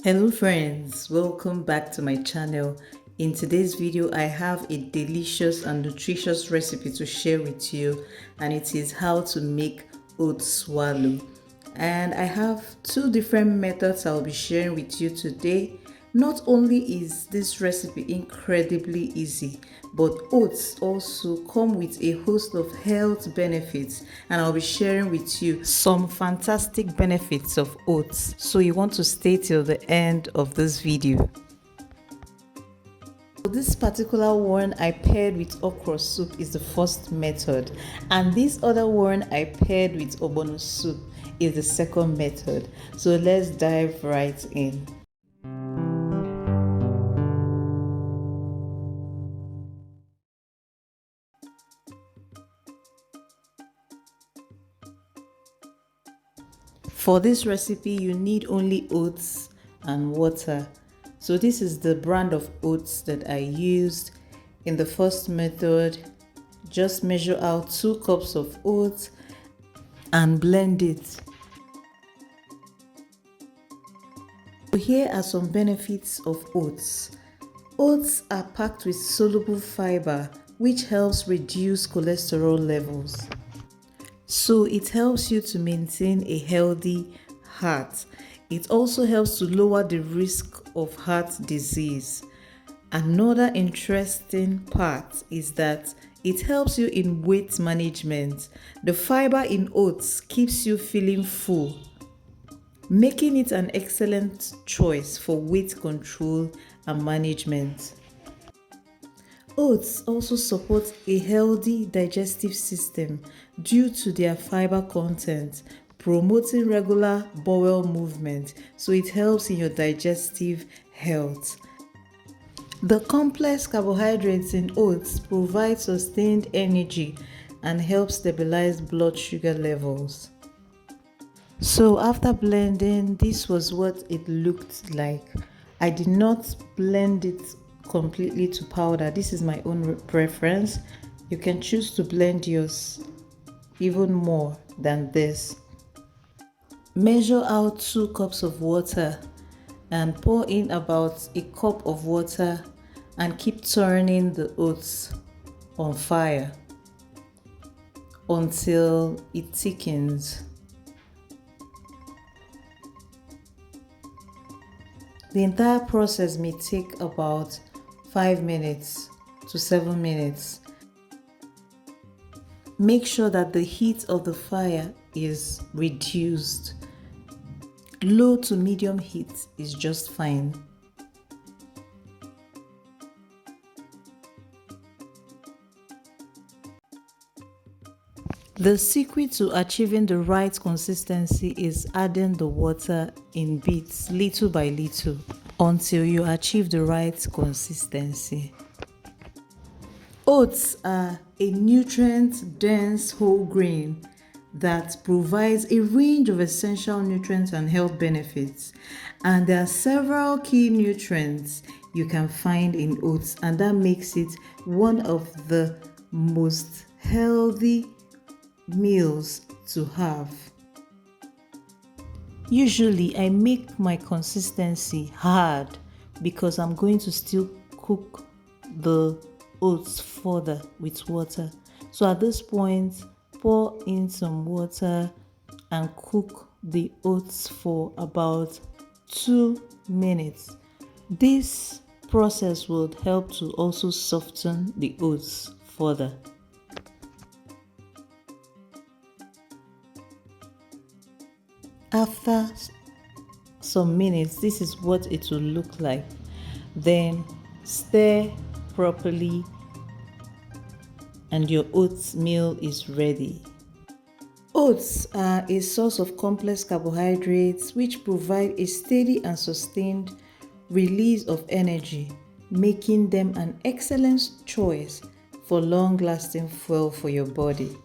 Hello friends, welcome back to my channel. In today's video I have a delicious and nutritious recipe to share with you, and it is how to make oat swallow. And I have two different methods I'll be sharing with you today. Not only is this recipe incredibly easy, but oats also come with a host of health benefits, and I'll be sharing with you some fantastic benefits of oats. So you want to stay till the end of this video. This particular one I paired with okra soup is the first method, and this other one I paired with ogbono soup is the second method. So let's dive right in. For this recipe, you need only oats and water. So this is the brand of oats that I used. In the first method, just measure out 2 cups of oats and blend it. So here are some benefits of oats. Oats are packed with soluble fiber, which helps reduce cholesterol levels. So it helps you to maintain a healthy heart. It also helps to lower the risk of heart disease. Another interesting part is that it helps you in weight management. The fiber in oats keeps you feeling full, making it an excellent choice for weight control and management. Oats also support a healthy digestive system due to their fiber content, promoting regular bowel movement, so it helps in your digestive health. The complex carbohydrates in oats provide sustained energy and help stabilize blood sugar levels. So after blending, this was what it looked like. I did not blend it completely to powder. This is my own preference. You can choose to blend yours even more than this. Measure out 2 cups of water and pour in about a cup of water and keep turning the oats on fire until it thickens. The entire process may take about 5 minutes to 7 minutes. Make sure that the heat of the fire is reduced. Low to medium heat is just fine. The secret to achieving the right consistency is adding the water in bits, little by little, until you achieve the right consistency. Oats are a nutrient-dense whole grain that provides a range of essential nutrients and health benefits. And there are several key nutrients you can find in oats, and that makes it one of the most healthy meals to have. Usually I make my consistency hard because I'm going to still cook the oats further with water. So at this point, pour in some water and cook the oats for about 2 minutes. This process will help to also soften the oats further. After some minutes, this is what it will look like. Then stir properly and your oatmeal is ready. Oats are a source of complex carbohydrates which provide a steady and sustained release of energy, making them an excellent choice for long-lasting fuel for your body.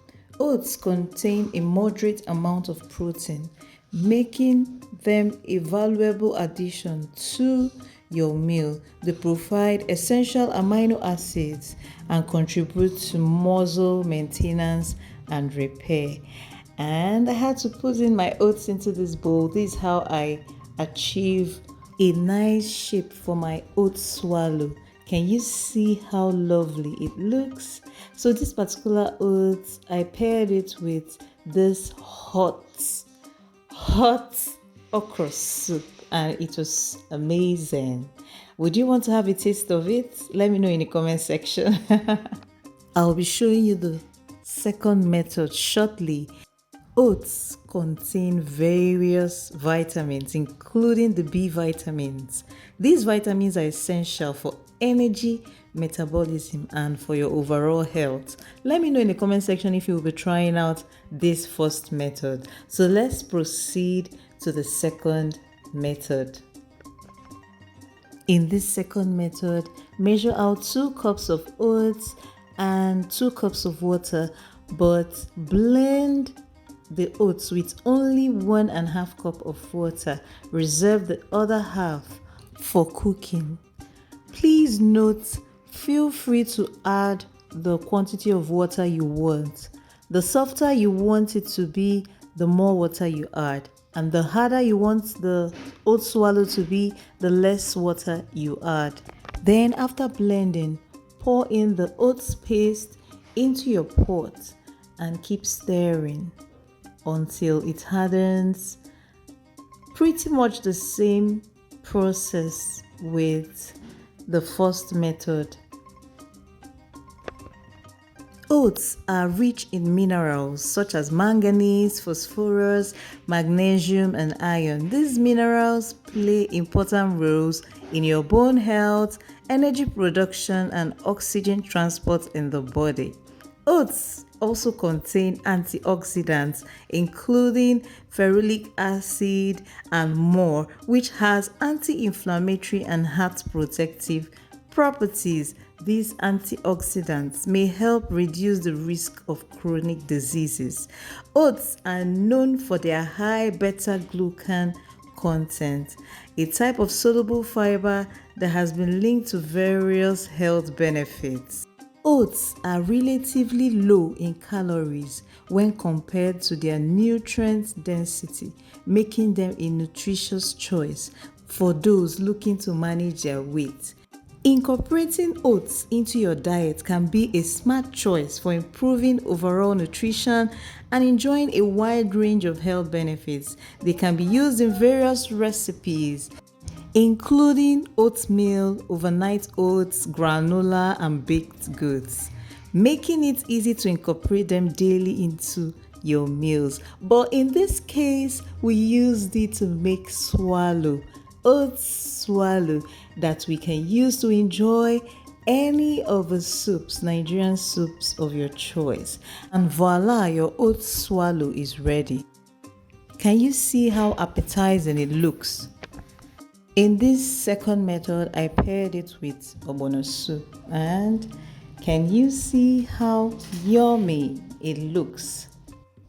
Oats contain a moderate amount of protein, making them a valuable addition to your meal. They provide essential amino acids and contribute to muscle maintenance and repair. And I had to put in my oats into this bowl. This is how I achieve a nice shape for my oat swallow. Can you see how lovely it looks? So this particular oats, I paired it with this hot okra soup, and it was amazing. Would you want to have a taste of it? Let me know in the comment section. I'll be showing you the second method shortly. Oats contain various vitamins, including the B vitamins. These vitamins are essential for energy, metabolism, and for your overall health. Let me know in the comment section if you will be trying out this first method. So let's proceed to the second method. In this second method, measure out 2 cups of oats and 2 cups of water, but blend the oats with only 1.5 cup of water. Reserve the other half for cooking. Please note, feel free to add the quantity of water you want. The softer you want it to be, the more water you add. And the harder you want the oat swallow to be, the less water you add. Then after blending, pour in the oats paste into your pot and keep stirring until it hardens. Pretty much the same process with the first method. Oats are rich in minerals such as manganese, phosphorus, magnesium, and iron. These minerals play important roles in your bone health, energy production, and oxygen transport in the body. Oats also contain antioxidants, including ferulic acid and more, which has anti-inflammatory and heart protective properties. These antioxidants may help reduce the risk of chronic diseases. Oats are known for their high beta-glucan content, a type of soluble fiber that has been linked to various health benefits. Oats are relatively low in calories when compared to their nutrient density, making them a nutritious choice for those looking to manage their weight. Incorporating oats into your diet can be a smart choice for improving overall nutrition and enjoying a wide range of health benefits. They can be used in various recipes, including oatmeal, overnight oats, granola, and baked goods, making it easy to incorporate them daily into your meals. But in this case, we used it to make swallow, oats swallow, that we can use to enjoy any of the soups, Nigerian soups of your choice. And voila, your oats swallow is ready. Can you see how appetizing it looks? In this second method, I paired it with ogbono soup, and can you see how yummy it looks?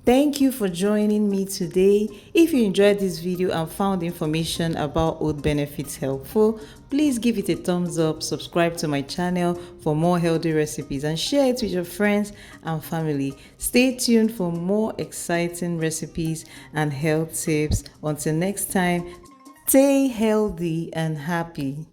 Thank you for joining me today. If you enjoyed this video and found information about oat benefits helpful, please give it a thumbs up, subscribe to my channel for more healthy recipes, and share it with your friends and family. Stay tuned for more exciting recipes and health tips. Until next time, stay healthy and happy.